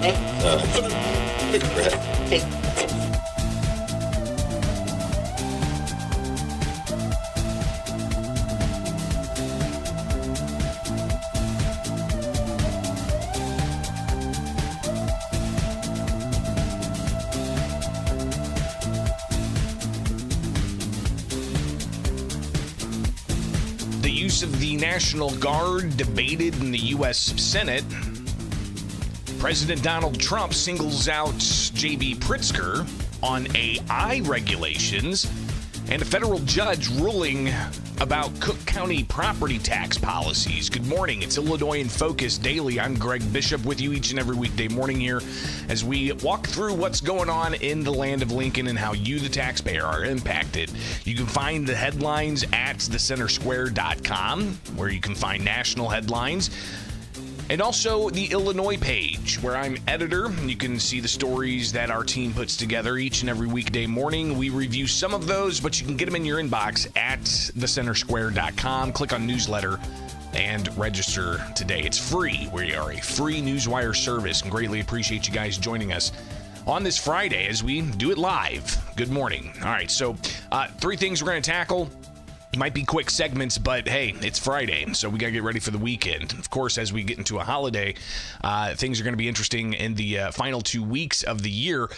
The use of the National Guard debated in the U.S. Senate. President Donald Trump singles out J.B. Pritzker on AI regulations, and a federal judge ruling about Cook County property tax policies. Good morning. It's Illinois in Focus Daily. I'm Greg Bishop with you each and every weekday morning here as we walk through what's going on in the land of Lincoln and how you, the taxpayer, are impacted. You can find the headlines at thecentersquare.com, where you can find national headlines. And also the Illinois page, where I'm editor. You can see the stories that our team puts together each and every weekday morning. We review some of those, but you can get them in your inbox at thecentersquare.com. Click on newsletter and register today. It's free. We are a free Newswire service and greatly appreciate you guys joining us on this Friday as we do it live. Good morning. All right, so three things we're going to tackle. Might be quick segments, but hey, it's Friday, so we got to get ready for the weekend. Of course, as we get into a holiday, things are going to be interesting in the final 2 weeks of the year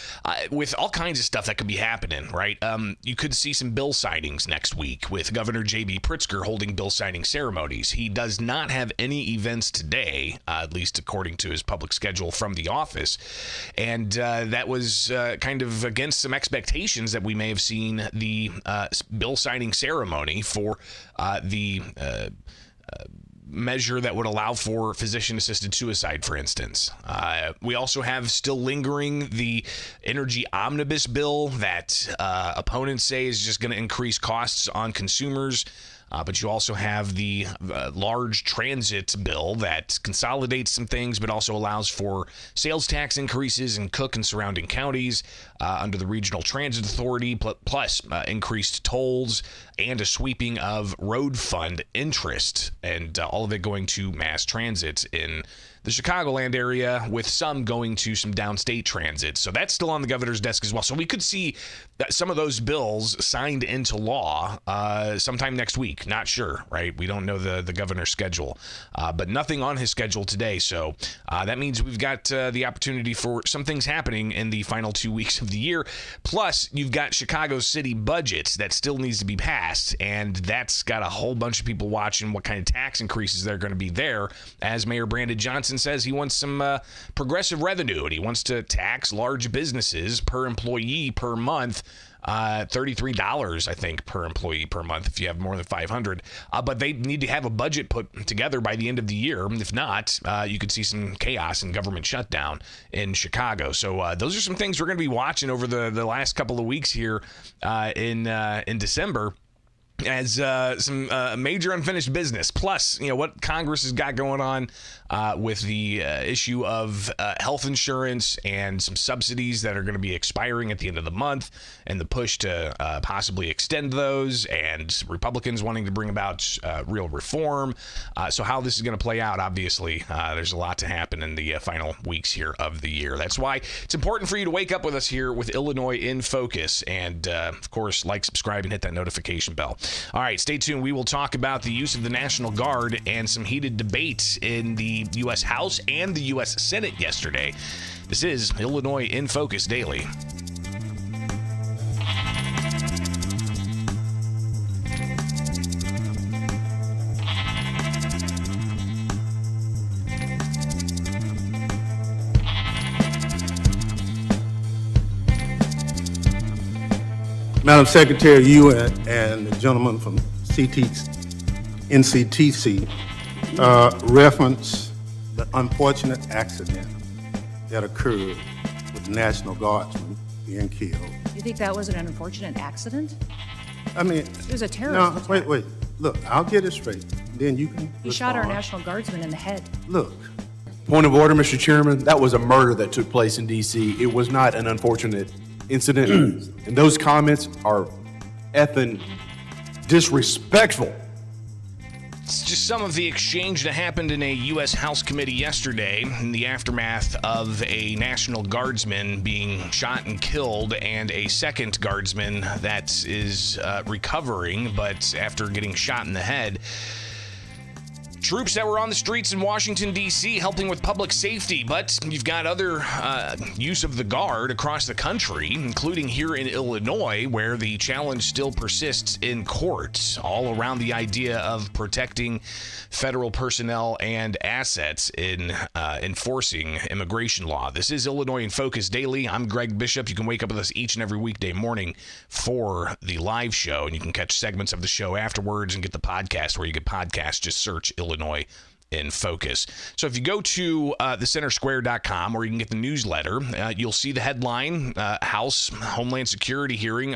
with all kinds of stuff that could be happening, right? You could see some bill signings next week with Governor J.B. Pritzker holding bill signing ceremonies. He does not have any events today, at least according to his public schedule from the office, and that was kind of against some expectations that we may have seen the bill signing ceremony for the measure that would allow for physician-assisted suicide, for instance. We also have still lingering the energy omnibus bill that opponents say is just going to increase costs on consumers. But you also have the large transit bill that consolidates some things, but also allows for sales tax increases in Cook and surrounding counties under the Regional Transit Authority, plus increased tolls and a sweeping of road fund interest, and all of it going to mass transit in the Chicagoland area, with some going to some downstate transit. So that's still on the governor's desk as well. So we could see some of those bills signed into law sometime next week. Not sure, right? We don't know the governor's schedule, but nothing on his schedule today. So that means we've got the opportunity for some things happening in the final 2 weeks of the year. Plus, you've got Chicago's city budget that still needs to be passed, and that's got a whole bunch of people watching what kind of tax increases they're going to be there, as Mayor Brandon Johnson says he wants some progressive revenue, and he wants to tax large businesses per employee per month, $33, I think, per employee per month if you have more than 500. But they need to have a budget put together by the end of the year. If not, you could see some chaos and government shutdown in Chicago. So those are some things we're going to be watching over the last couple of weeks here in December, as some major unfinished business. Plus, what Congress has got going on with the issue of health insurance and some subsidies that are going to be expiring at the end of the month, and the push to possibly extend those, and Republicans wanting to bring about real reform. So how this is going to play out, obviously, there's a lot to happen in the final weeks here of the year. That's why it's important for you to wake up with us here with Illinois in Focus, and of course, like, subscribe, and hit that notification bell. All right, stay tuned. We will talk about the use of the National Guard and some heated debates in the U.S. House and the U.S. Senate yesterday. This is Illinois in Focus Daily. Madam Secretary, you and the gentleman from NCTC reference the unfortunate accident that occurred with National Guardsmen being killed. You think that was an unfortunate accident? I mean, It was a terrorist attack. wait. Look, I'll get it straight. Then you can He shot our respond. National Guardsman in the head. Look, Point of order, Mr. Chairman. That was a murder that took place in D.C. It was not an unfortunate incident. And those comments are effing disrespectful. It's just some of the exchange that happened in a U.S. House committee yesterday in the aftermath of a National Guardsman being shot and killed, and a second Guardsman that is recovering, but after getting shot in the head. Troops that were on the streets in Washington, D.C. helping with public safety, but you've got other use of the guard across the country, including here in Illinois, where the challenge still persists in courts, all around the idea of protecting federal personnel and assets in enforcing immigration law. This is Illinois in Focus Daily. I'm Greg Bishop. You can wake up with us each and every weekday morning for the live show, and you can catch segments of the show afterwards and get the podcast where you get podcasts. Just search Illinois in Focus. So if you go to thecentersquare.com, or you can get the newsletter, you'll see the headline, House Homeland Security hearing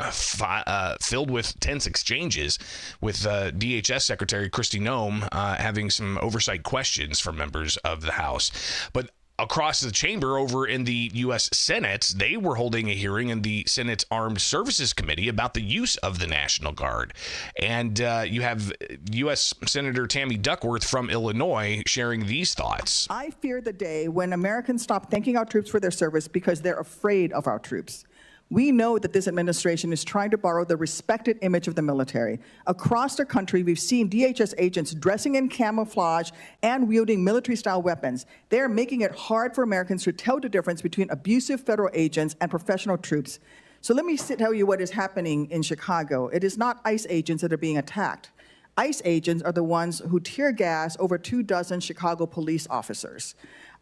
filled with tense exchanges with DHS Secretary Kristi Noem having some oversight questions from members of the House. But across the chamber over in the U.S. Senate, they were holding a hearing in the Senate's Armed Services Committee about the use of the National Guard. And you have U.S. Senator Tammy Duckworth from Illinois sharing these thoughts. I fear the day when Americans stop thanking our troops for their service because they're afraid of our troops. We know that this administration is trying to borrow the respected image of the military. Across the country, we've seen DHS agents dressing in camouflage and wielding military-style weapons. They're making it hard for Americans to tell the difference between abusive federal agents and professional troops. So let me tell you what is happening in Chicago. It is not ICE agents that are being attacked. ICE agents are the ones who tear gas over 24 Chicago police officers.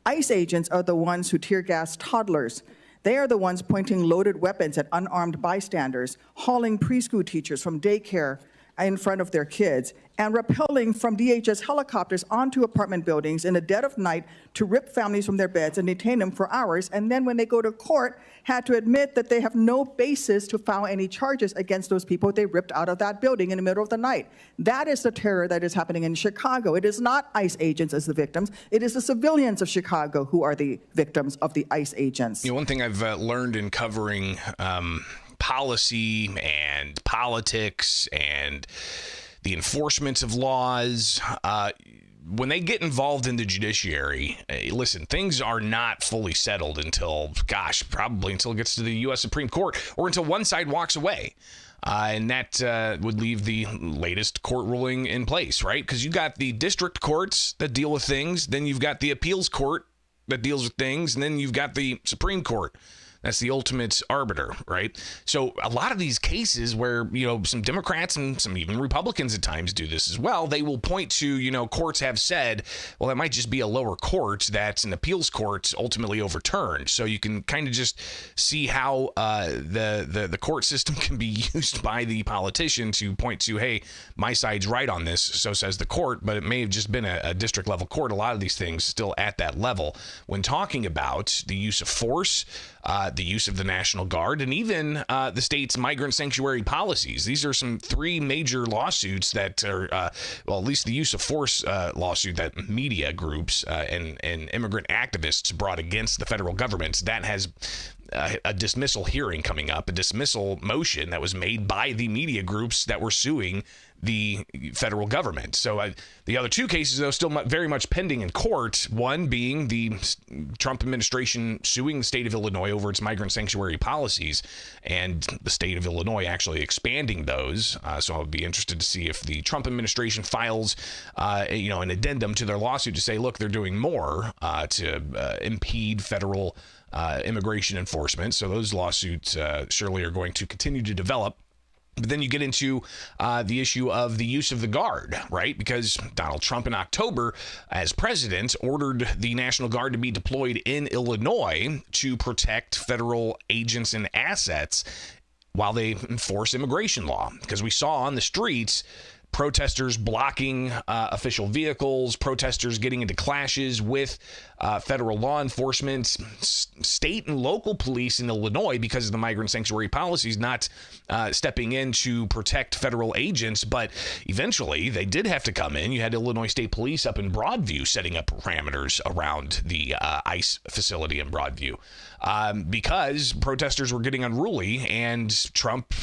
ICE agents are the ones who tear gas toddlers. They are the ones pointing loaded weapons at unarmed bystanders, hauling preschool teachers from daycare in front of their kids, and rappelling from DHS helicopters onto apartment buildings in the dead of night to rip families from their beds and detain them for hours, and then when they go to court, had to admit that they have no basis to file any charges against those people they ripped out of that building in the middle of the night. That is the terror that is happening in Chicago. It is not ICE agents as the victims. It is the civilians of Chicago who are the victims of the ICE agents. You know, one thing I've learned in covering policy and politics and the enforcement of laws, when they get involved in the judiciary, listen, things are not fully settled until, probably until it gets to the U.S. Supreme Court, or until one side walks away. And that would leave the latest court ruling in place, right? Because you've got the district courts that deal with things, then you've got the appeals court that deals with things, and then you've got the Supreme Court. That's the ultimate arbiter, right? So a lot of these cases where, you know, some Democrats and some even Republicans at times do this as well, they will point to, you know, courts have said, well, it might just be a lower court that's an appeals court ultimately overturned. So you can kind of just see how the court system can be used by the politician to point to, hey, my side's right on this, so says the court, but it may have just been a district level court. A lot of these things still at that level. When talking about the use of force, the use of the National Guard, and even the state's migrant sanctuary policies. These are some three major lawsuits that are, well, at least the use of force lawsuit that media groups and immigrant activists brought against the federal government. That has a dismissal hearing coming up, a dismissal motion that was made by the media groups that were suing the federal government. So the other two cases, though, still very much pending in court, one being the Trump administration suing the state of Illinois over its migrant sanctuary policies, and the state of Illinois actually expanding those. So I'll be interested to see if the Trump administration files an addendum to their lawsuit to say, look, they're doing more to impede federal immigration enforcement. So those lawsuits surely are going to continue to develop. But then you get into the issue of the use of the Guard, right? Because Donald Trump in October, as president, ordered the National Guard to be deployed in Illinois to protect federal agents and assets while they enforce immigration law. Because we saw on the streets protesters blocking official vehicles, protesters getting into clashes with federal law enforcement, state and local police in Illinois because of the migrant sanctuary policies not stepping in to protect federal agents. But eventually they did have to come in. You had Illinois State Police up in Broadview setting up parameters around the ICE facility in Broadview because protesters were getting unruly, and Trump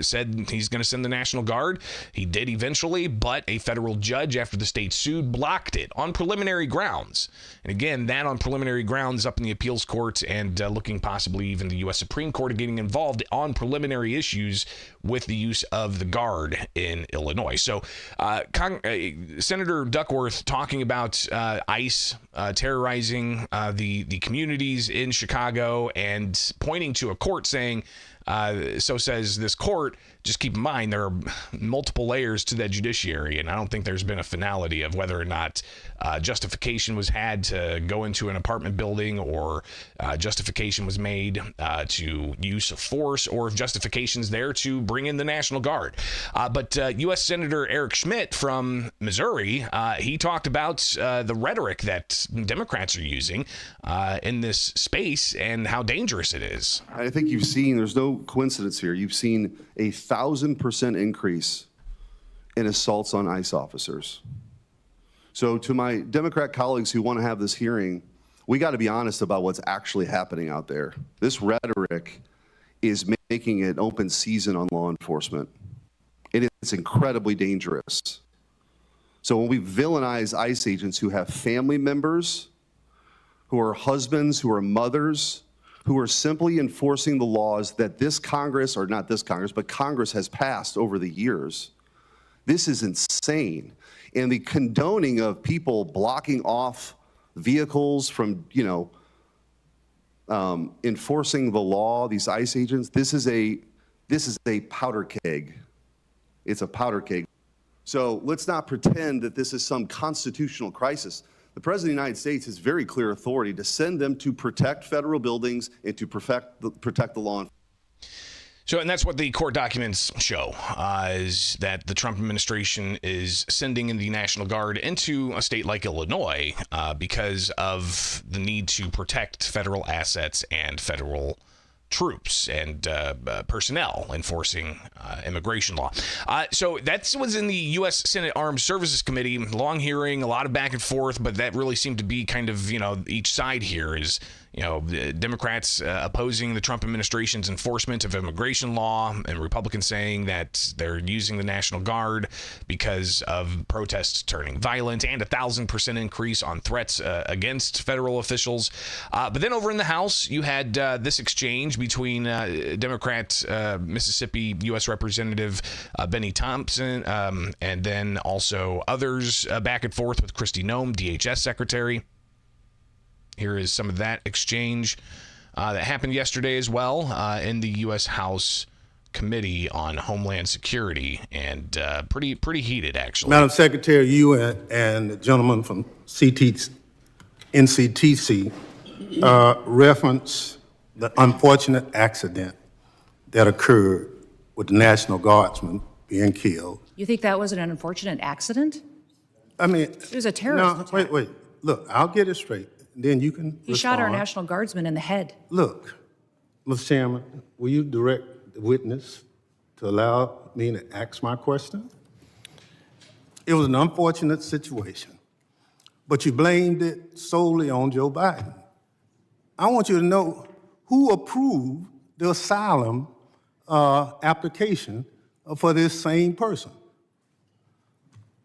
said he's going to send the National Guard. He did. eventually, but a federal judge, after the state sued, blocked it on preliminary grounds. And again, that on preliminary grounds up in the appeals court, and looking possibly even the U.S. Supreme Court getting involved on preliminary issues with the use of the Guard in Illinois. So Senator Duckworth talking about ICE terrorizing the communities in Chicago and pointing to a court saying, so says this court, just keep in mind there are multiple layers to that judiciary, and I don't think there's been a finality of whether or not justification was had to go into an apartment building, or justification was made to use of force, or if justification's there to bring in the National Guard. But U.S. Senator Eric Schmidt from Missouri, he talked about the rhetoric that Democrats are using in this space and how dangerous it is. I think you've seen, there's no coincidence here, you've seen a 1,000% increase in assaults on ICE officers. So to my Democrat colleagues who want to have this hearing, we got to be honest about what's actually happening out there. This rhetoric is making it open season on law enforcement. It's incredibly dangerous. So when we villainize ICE agents who have family members, who are husbands, who are mothers, who are simply enforcing the laws that this Congress, or not this Congress, but Congress has passed over the years. This is insane. And the condoning of people blocking off vehicles from, enforcing the law, these ICE agents, this is a powder keg. It's a powder keg. So let's not pretend that this is some constitutional crisis. The President of the United States has very clear authority to send them to protect federal buildings and to protect the law. So, and that's what the court documents show, is that the Trump administration is sending in the National Guard into a state like Illinois because of the need to protect federal assets and federal troops and personnel enforcing immigration law. So that was in the U.S. Senate Armed Services Committee. Long hearing, a lot of back and forth, but that really seemed to be kind of, each side here is, Democrats opposing the Trump administration's enforcement of immigration law, and Republicans saying that they're using the National Guard because of protests turning violent, and 1,000% increase on threats against federal officials. But then over in the House, you had this exchange between Democrat Mississippi U.S. Representative Benny Thompson and then also others back and forth with Kristi Noem, DHS Secretary. Here is some of that exchange that happened yesterday as well in the U.S. House Committee on Homeland Security, and pretty heated, actually. Madam Secretary, you and the gentleman from NCTC reference the unfortunate accident that occurred with the National Guardsman being killed. You think that was an unfortunate accident? I mean, It was a terrorist attack. Wait. Look, I'll get it straight. Then you can He shot our respond. National Guardsman in the head. Look, Mr. Chairman, will you direct the witness to allow me to ask my question? It was an unfortunate situation, but you blamed it solely on Joe Biden. I want you to know who approved the asylum application for this same person.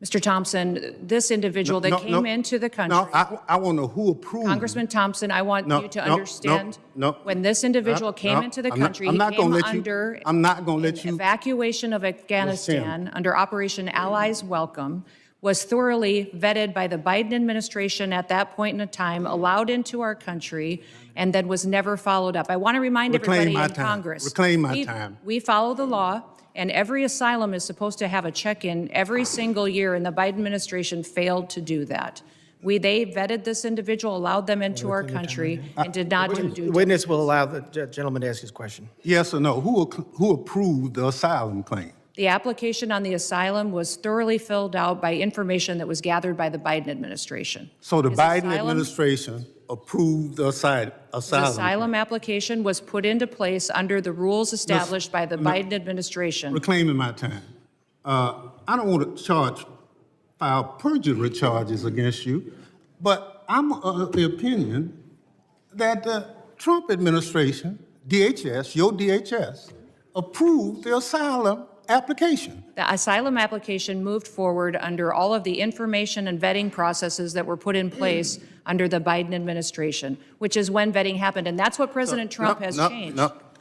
Mr. Thompson, this individual that came into the country. No, I want to know who approved. Congressman Thompson, I want you to understand. When this individual came into the country, he came under I'm not going to let you. Evacuation of Afghanistan under Operation Allies Welcome, was thoroughly vetted by the Biden administration at that point in time, allowed into our country, and then was never followed up. I want to remind everybody in Congress. Reclaim my time. We follow the law. And every asylum is supposed to have a check-in every single year, and the Biden administration failed to do that. They vetted this individual, allowed them into our country, and did not do due diligence. Witness will allow the gentleman to ask his question. Yes or no? Who approved the asylum claim? The application on the asylum was thoroughly filled out by information that was gathered by the Biden administration. So the Biden administration approved the asylum. The asylum application was put into place under the rules established by the Biden administration. Reclaiming my time. I don't want to file perjury charges against you, but I'm of the opinion that the Trump administration, DHS, your DHS, approved the asylum application. The asylum application moved forward under all of the information and vetting processes that were put in place under the Biden administration, which is when vetting happened. And that's what President Trump has changed.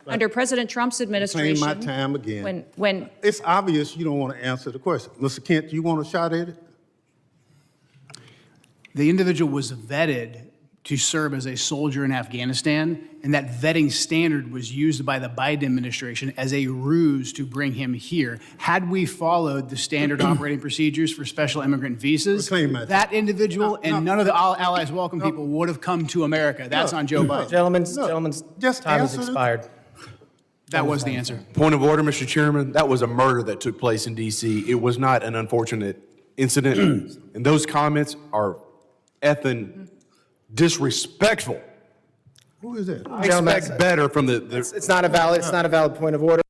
Under President Trump's administration. Claim my time again. When It's obvious you don't want to answer the question. Mr. Kent, you want a shot at it? The individual was vetted to serve as a soldier in Afghanistan, and that vetting standard was used by the Biden administration as a ruse to bring him here. Had we followed the standard operating procedures for special immigrant visas, that individual and none of the allies welcome people would have come to America. That's on Joe Biden. Gentlemen's Just time has answer expired. That was the answer. Point of order, Mr. Chairman. That was a murder that took place in D.C. It was not an unfortunate incident. And those comments are effing disrespectful. Who is that? I expect better from the It's not a valid point of order.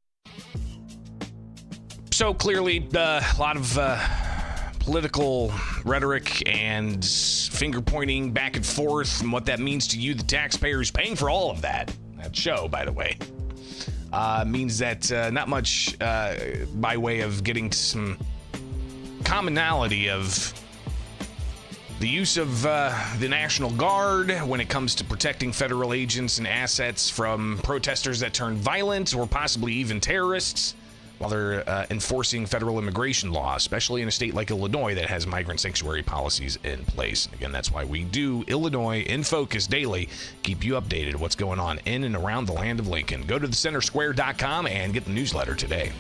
So clearly, a lot of political rhetoric and finger pointing back and forth, and what that means to you, the taxpayers, paying for all of that. That show, by the way, means that not much by way of getting some commonality of the use of the National Guard when it comes to protecting federal agents and assets from protesters that turn violent or possibly even terrorists while they're enforcing federal immigration law, especially in a state like Illinois that has migrant sanctuary policies in place. Again, that's why we do Illinois in Focus daily, keep you updated what's going on in and around the land of Lincoln. Go to thecentersquare.com and get the newsletter today.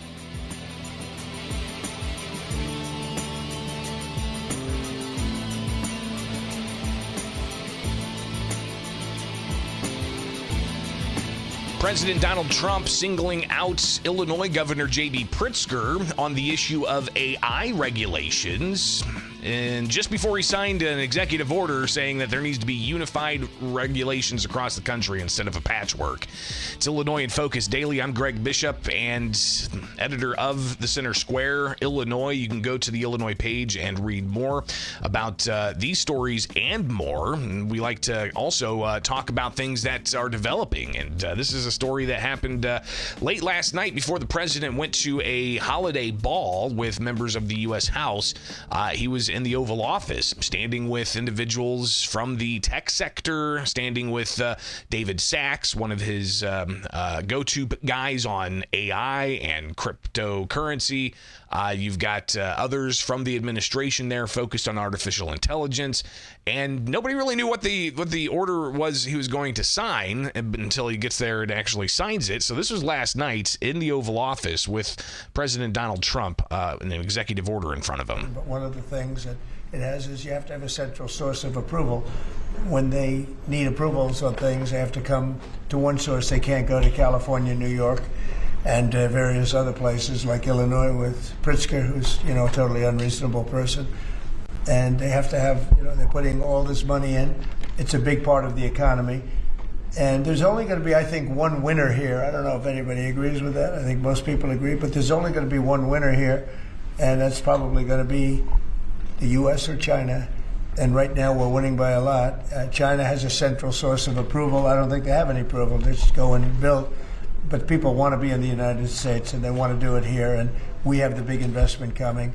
President Donald Trump singling out Illinois Governor J.B. Pritzker on the issue of AI regulations. And just before he signed an executive order saying that there needs to be unified regulations across the country instead of a patchwork. It's Illinois in Focus Daily. I'm Greg Bishop and editor of the Center Square, Illinois. You can go to the Illinois page and read more about these stories and more. And we like to also talk about things that are developing. And this is a story that happened late last night before the president went to a holiday ball with members of the U.S. House. He was in the Oval Office, standing with individuals from the tech sector, standing with David Sachs, one of his go-to guys on AI and cryptocurrency. You've got others from the administration there focused on artificial intelligence, and nobody really knew what the order was he was going to sign until he gets there and actually signs it. So this was last night in the Oval Office with President Donald Trump, an executive order in front of him. But one of the things that it has is you have to have a central source of approval. When they need approvals on things, they have to come to one source. They can't go to California, New York, and various other places like Illinois with Pritzker, who's, a totally unreasonable person. And they have to have, they're putting all this money in. It's a big part of the economy. And there's only going to be, I think, one winner here. I don't know if anybody agrees with that. I think most people agree, but there's only going to be one winner here, and that's probably going to be the U.S. or China. And right now we're winning by a lot. China has a central source of approval. I don't think they have any approval. They just go and build. But people want to be in the United States, and they want to do it here, and we have the big investment coming.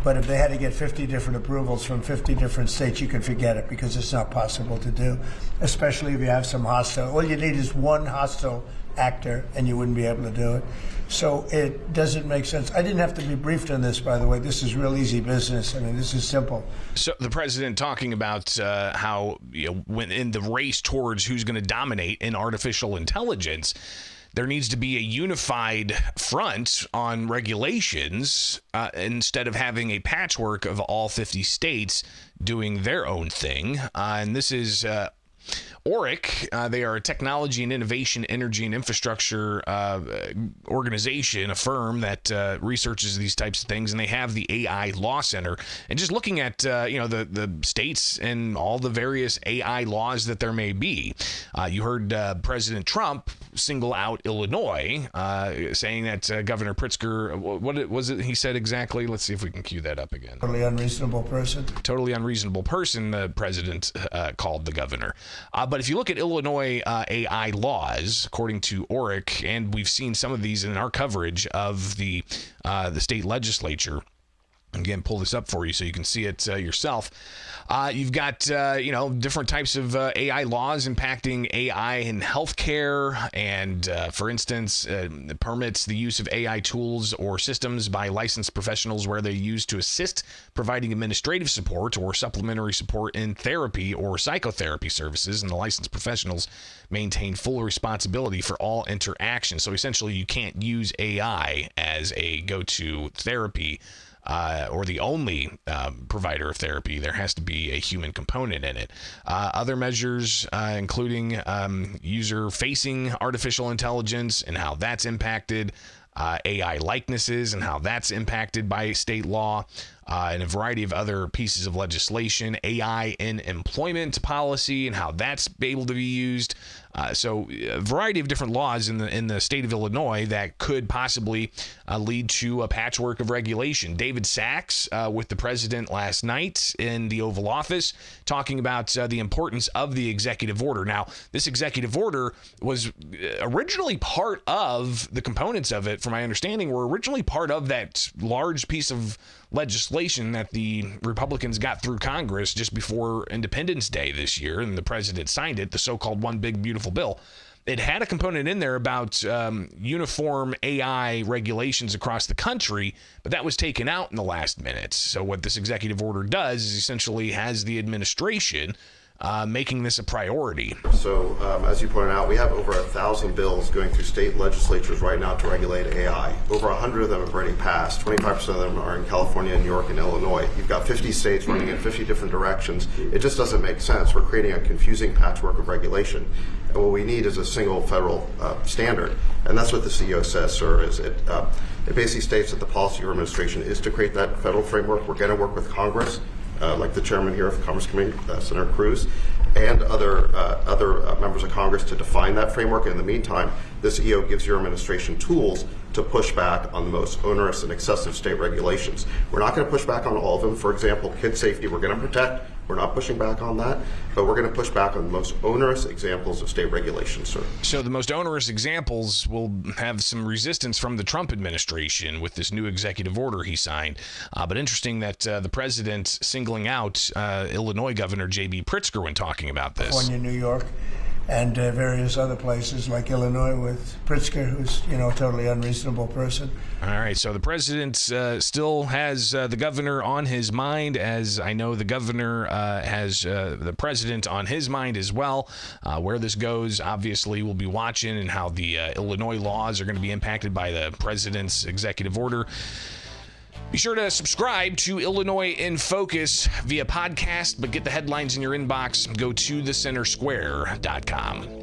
But if they had to get 50 different approvals from 50 different states, you can forget it, because it's not possible to do, especially if you have some hostile. All you need is one hostile actor, and you wouldn't be able to do it. So it doesn't make sense. I didn't have to be briefed on this, by the way. This is real easy business. I mean, this is simple. So the president talking about how, when in the race towards who's going to dominate in artificial intelligence, there needs to be a unified front on regulations instead of having a patchwork of all 50 states doing their own thing. And this is ORIC. They are a technology and innovation, energy and infrastructure organization, a firm that researches these types of things, and they have the AI Law Center. And just looking at the states and all the various AI laws that there may be, you heard President Trump single out Illinois, saying that Governor Pritzker, what was it he said exactly? Let's see if we can cue that up again. Totally unreasonable person. Totally unreasonable person, the president called the governor. But if you look at Illinois AI laws, according to ORIC, and we've seen some of these in our coverage of the state legislature. Again, pull this up for you so you can see it yourself. You've got, different types of AI laws impacting AI in healthcare. And, for instance, it permits the use of AI tools or systems by licensed professionals where they're used to assist providing administrative support or supplementary support in therapy or psychotherapy services. And the licensed professionals maintain full responsibility for all interactions. So essentially, you can't use AI as a go-to therapy or the only provider of therapy. There has to be a human component in it. Other measures, including user-facing artificial intelligence and how that's impacted, AI likenesses and how that's impacted by state law, and a variety of other pieces of legislation, AI in employment policy and how that's able to be used. So a variety of different laws in the state of Illinois that could possibly lead to a patchwork of regulation. David Sachs with the president last night in the Oval Office talking about the importance of the executive order. Now, this executive order was originally part of the components of it, from my understanding, were originally part of that large piece of legislation that the Republicans got through Congress just before Independence Day this year, and the president signed it, the so-called One Big Beautiful Bill. It had a component in there about uniform AI regulations across the country, but that was taken out in the last minute. So what this executive order does is essentially has the administration making this a priority. So, as you pointed out, we have over 1,000 bills going through state legislatures right now to regulate AI. Over 100 of them have already passed. 25% of them are in California, New York, and Illinois. You've got 50 states running in 50 different directions. It just doesn't make sense. We're creating a confusing patchwork of regulation. And what we need is a single federal standard. And that's what the CEO says, sir, is it basically states that the policy of your administration is to create that federal framework. We're going to work with Congress, like the chairman here of the Commerce Committee, Senator Cruz, and other members of Congress to define that framework. And in the meantime, this EO gives your administration tools to push back on the most onerous and excessive state regulations. We're not going to push back on all of them. For example, kid safety, we're going to protect. We're not pushing back on that, but we're going to push back on the most onerous examples of state regulations, sir. So the most onerous examples will have some resistance from the Trump administration with this new executive order he signed. But interesting that the president singling out Illinois Governor J.B. Pritzker when talking about this. California, New York, and various other places like Illinois with Pritzker, who's a totally unreasonable person. All right, so the president still has the governor on his mind, as I know the governor has the president on his mind as well. Where this goes, obviously, we'll be watching, and how the Illinois laws are going to be impacted by the president's executive order. Be sure to subscribe to Illinois in Focus via podcast, but get the headlines in your inbox. Go to thecentersquare.com.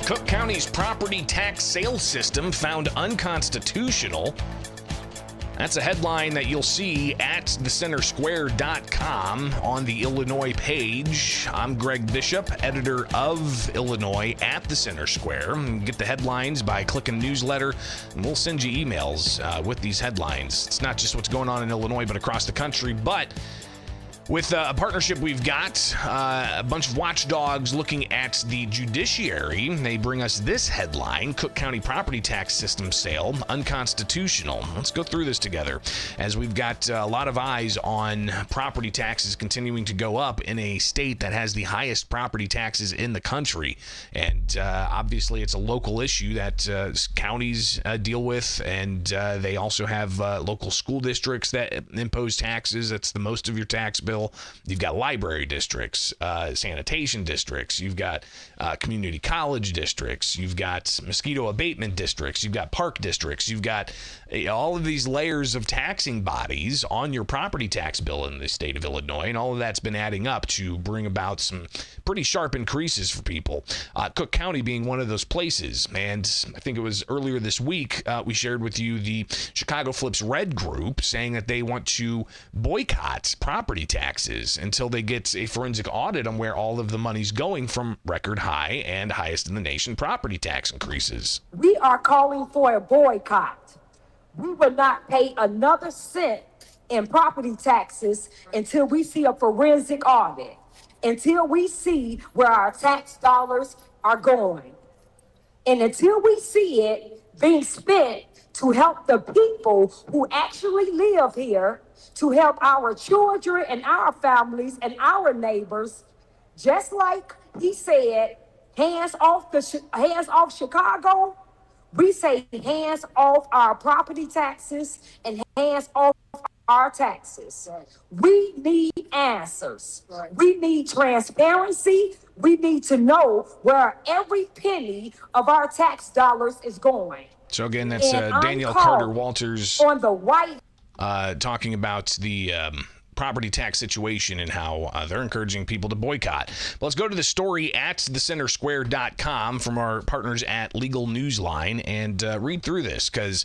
Cook County's property tax sales system found unconstitutional. That's a headline that you'll see at thecentersquare.com on the Illinois page. I'm Greg Bishop, editor of Illinois at the Center Square. Get the headlines by clicking newsletter, and we'll send you emails with these headlines. It's not just what's going on in Illinois, but across the country. But with a partnership we've got, a bunch of watchdogs looking at the judiciary. They bring us this headline: Cook County property tax system sale unconstitutional. Let's go through this together, as we've got a lot of eyes on property taxes continuing to go up in a state that has the highest property taxes in the country. And obviously it's a local issue that counties deal with, and they also have local school districts that impose taxes. That's the most of your tax bill. bill. You've got library districts, sanitation districts. You've got community college districts. You've got mosquito abatement districts. You've got park districts. You've got all of these layers of taxing bodies on your property tax bill in the state of Illinois, and all of that's been adding up to bring about some pretty sharp increases for people. Cook County being one of those places, and I think it was earlier this week we shared with you the Chicago Flips Red group saying that they want to boycott property taxes until they get a forensic audit on where all of the money's going from record high and highest in the nation property tax increases. We are calling for a boycott. We will not pay another cent in property taxes until we see a forensic audit, until we see where our tax dollars are going, and until we see it being spent to help the people who actually live here, to help our children and our families and our neighbors. Just like he said, hands off Chicago, we say hands off our property taxes and hands off our taxes. We need answers. We need transparency. We need to know where every penny of our tax dollars is going. So again, that's Danielle Carter Walters on the White talking about the property tax situation and how they're encouraging people to boycott. But let's go to the story at thecentersquare.com from our partners at Legal Newsline and read through this, because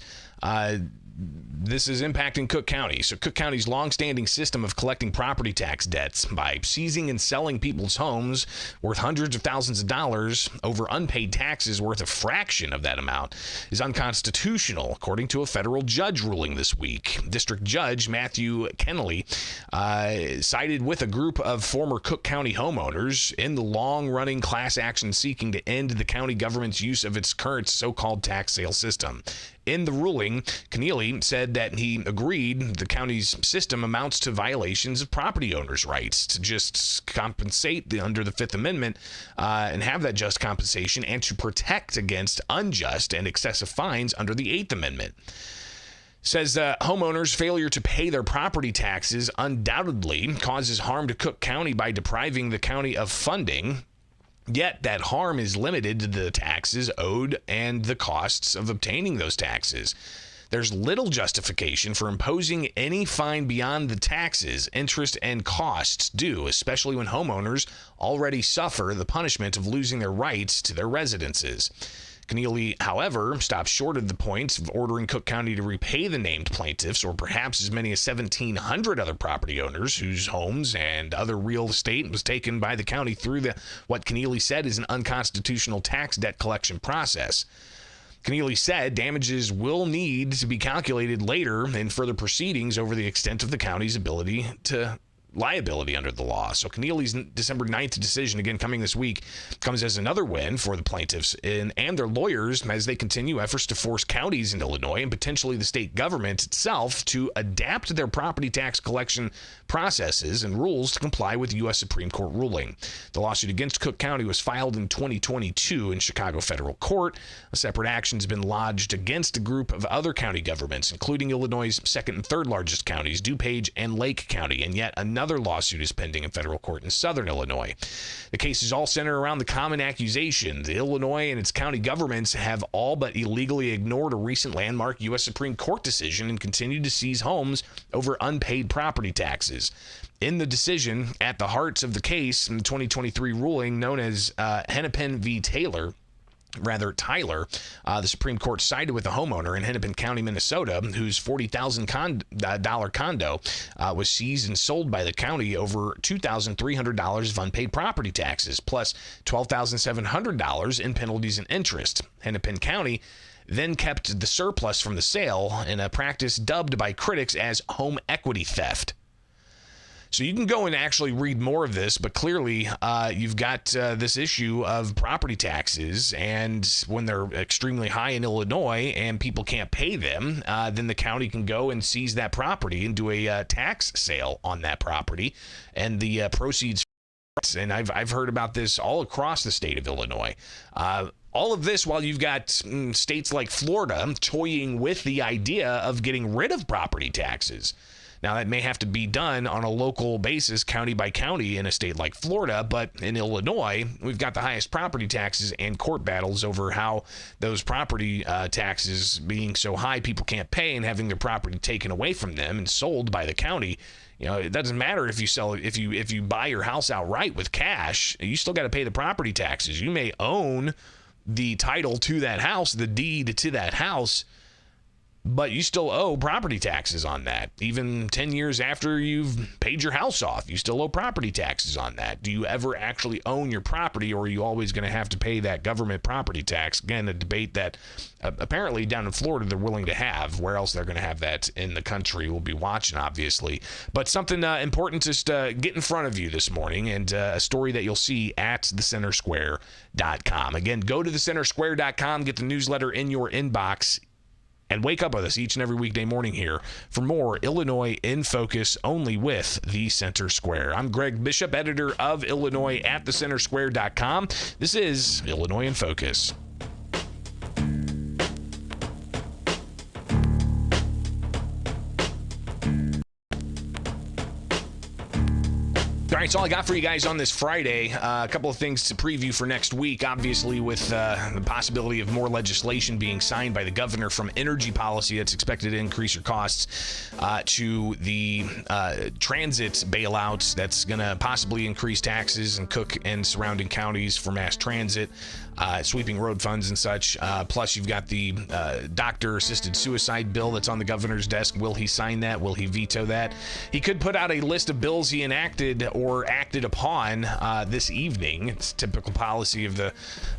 this is impacting Cook County. So Cook County's longstanding system of collecting property tax debts by seizing and selling people's homes worth hundreds of thousands of dollars over unpaid taxes worth a fraction of that amount is unconstitutional, according to a federal judge ruling this week. District Judge Matthew Kennelly sided with a group of former Cook County homeowners in the long-running class action seeking to end the county government's use of its current so-called tax sale system. In the ruling, Keneally said that he agreed the county's system amounts to violations of property owners' rights to just compensate under the Fifth Amendment and have that just compensation, and to protect against unjust and excessive fines under the Eighth Amendment. Says homeowners' failure to pay their property taxes undoubtedly causes harm to Cook County by depriving the county of funding. Yet that harm is limited to the taxes owed and the costs of obtaining those taxes. There's little justification for imposing any fine beyond the taxes, interest, and costs due, especially when homeowners already suffer the punishment of losing their rights to their residences. Keneally, however, stopped short of the point of ordering Cook County to repay the named plaintiffs, or perhaps as many as 1,700 other property owners whose homes and other real estate was taken by the county through what Keneally said is an unconstitutional tax debt collection process. Keneally said damages will need to be calculated later in further proceedings over the extent of the county's ability to liability under the law. So Keneally's December 9th decision, again coming this week, comes as another win for the plaintiffs and their lawyers as they continue efforts to force counties in Illinois and potentially the state government itself to adapt their property tax collection processes and rules to comply with U.S. Supreme Court ruling. The lawsuit against Cook County was filed in 2022 in Chicago federal court. A separate action has been lodged against a group of other county governments, including Illinois' second and third largest counties, DuPage and Lake County, and yet another lawsuit is pending in federal court in southern Illinois. The cases all center around the common accusation that Illinois and its county governments have all but illegally ignored a recent landmark U.S. Supreme Court decision and continue to seize homes over unpaid property taxes. In the decision, at the heart of the case, in the 2023 ruling known as Hennepin v. Tyler, the Supreme Court sided with a homeowner in Hennepin County, Minnesota, whose $40,000 condo was seized and sold by the county over $2,300 of unpaid property taxes, plus $12,700 in penalties and interest. Hennepin County then kept the surplus from the sale in a practice dubbed by critics as home equity theft. So you can go and actually read more of this, but clearly you've got this issue of property taxes, and when they're extremely high in Illinois and people can't pay them, then the county can go and seize that property and do a tax sale on that property, and the proceeds. And I've heard about this all across the state of Illinois. All of this while you've got states like Florida toying with the idea of getting rid of property taxes. Now, that may have to be done on a local basis, county by county, in a state like Florida, but in Illinois, we've got the highest property taxes and court battles over how those property taxes being so high, people can't pay, and having their property taken away from them and sold by the county. It doesn't matter if you buy your house outright with cash, you still got to pay the property taxes. You may own the title to that house, the deed to that house, but you still owe property taxes on that. Even 10 years after you've paid your house off, you still owe property taxes on that. Do you ever actually own your property, or are you always going to have to pay that government property tax? Again, a debate that apparently down in Florida they're willing to have. Where else they're going to have that in the country, we'll be watching, obviously. But something important just get in front of you this morning, and a story that you'll see at thecentersquare.com. Again, go to thecentersquare.com, get the newsletter in your inbox, and wake up with us each and every weekday morning here for more Illinois in Focus, only with The Center Square. I'm Greg Bishop, editor of Illinois at thecentersquare.com. This is Illinois in Focus. All right, that's all I got for you guys on this Friday. A couple of things to preview for next week, obviously, with the possibility of more legislation being signed by the governor from energy policy that's expected to increase your costs, to the transit bailouts that's going to possibly increase taxes in Cook and surrounding counties for mass transit, sweeping road funds and such. Plus, you've got the doctor-assisted suicide bill that's on the governor's desk. Will he sign that? Will he veto that? He could put out a list of bills he enacted or acted upon this evening. It's typical policy of the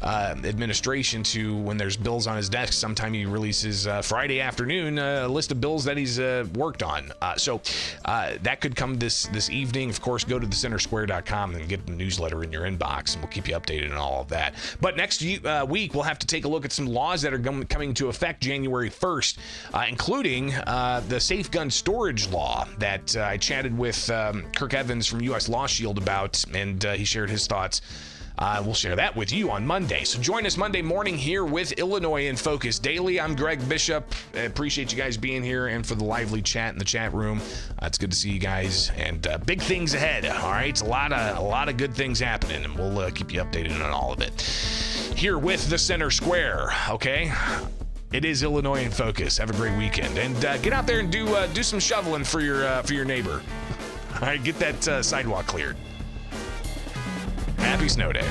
administration to, when there's bills on his desk, sometime he releases Friday afternoon a list of bills that he's worked on. So that could come this evening. Of course, go to thecentersquare.com and get the newsletter in your inbox, and we'll keep you updated on all of that. But next week, we'll have to take a look at some laws that are coming into effect January 1st, including the safe gun storage law that I chatted with Kirk Evans from U.S. Law Shield about, and he shared his thoughts. We'll share that with you on Monday. So join us Monday morning here with Illinois in Focus Daily. I'm Greg Bishop. I appreciate you guys being here and for the lively chat in the chat room. It's good to see you guys, and big things ahead. All right, it's a lot of good things happening, and we'll keep you updated on all of it here with the Center Square. Okay. It is Illinois in Focus. Have a great weekend, and get out there and do some shoveling for your neighbor. All right, get that sidewalk cleared. Happy snow day.